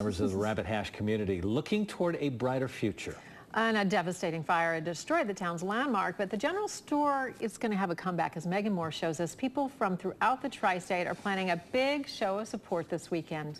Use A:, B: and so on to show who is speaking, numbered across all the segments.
A: Members of the Rabbit Hash community looking toward a brighter future.
B: And a devastating fire destroyed the town's landmark, but the general store is going to have a comeback, as Megan Moore shows us. People from throughout the tri-state are planning a big show of support this weekend.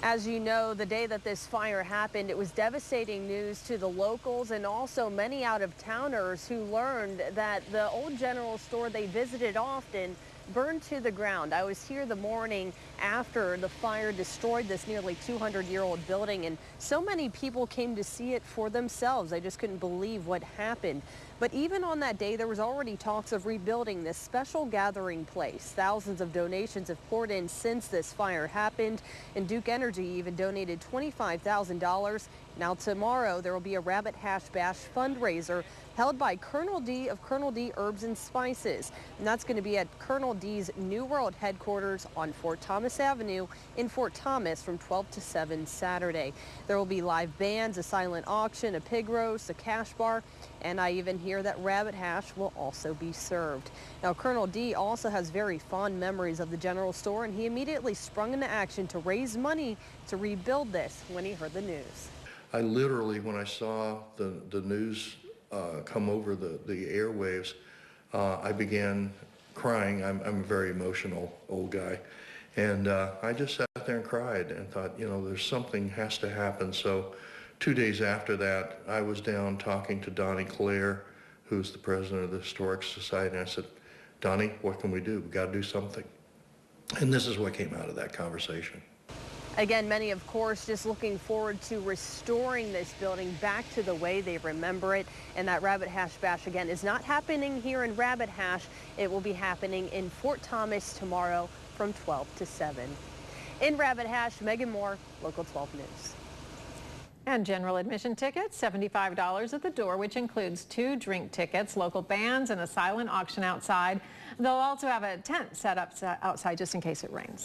C: As you know, the day that this fire happened, it was devastating news to the locals and also many out-of-towners who learned that the old general store they visited often burned to the ground. I was here the morning after the fire destroyed this nearly 200-year-old building, and so many people came to see it for themselves. I just couldn't believe what happened. But even on that day, there was already talks of rebuilding this special gathering place. Thousands of donations have poured in since this fire happened, and Duke Energy even donated $25,000. Now tomorrow, there will be a Rabbit Hash Bash fundraiser held by Colonel D of Colonel D Herbs and Spices. And that's going to be at Colonel D's New World headquarters on Fort Thomas Avenue in Fort Thomas from 12 to 7 Saturday. There will be live bands, a silent auction, a pig roast, a cash bar, and I even hear that rabbit hash will also be served. Now, Colonel D also has very fond memories of the general store, and he immediately sprung into action to raise money to rebuild this when he heard the news.
D: I literally, when I saw the news come over the airwaves, I began crying. I'm a very emotional old guy. And I just sat there and cried and thought, you know, there's something has to happen. So 2 days after that, I was down talking to Donnie Claire, who's the president of the Historic Society. And I said, Donnie, what can we do? We got to do something. And this is what came out of that conversation.
C: Again, many, of course, just looking forward to restoring this building back to the way they remember it. And that Rabbit Hash Bash, again, is not happening here in Rabbit Hash. It will be happening in Fort Thomas tomorrow from 12 to 7. In Rabbit Hash, Megan Moore, Local 12 News.
B: And general admission tickets, $75 at the door, which includes 2 drink tickets, local bands, and a silent auction outside. They'll also have a tent set up outside just in case it rains.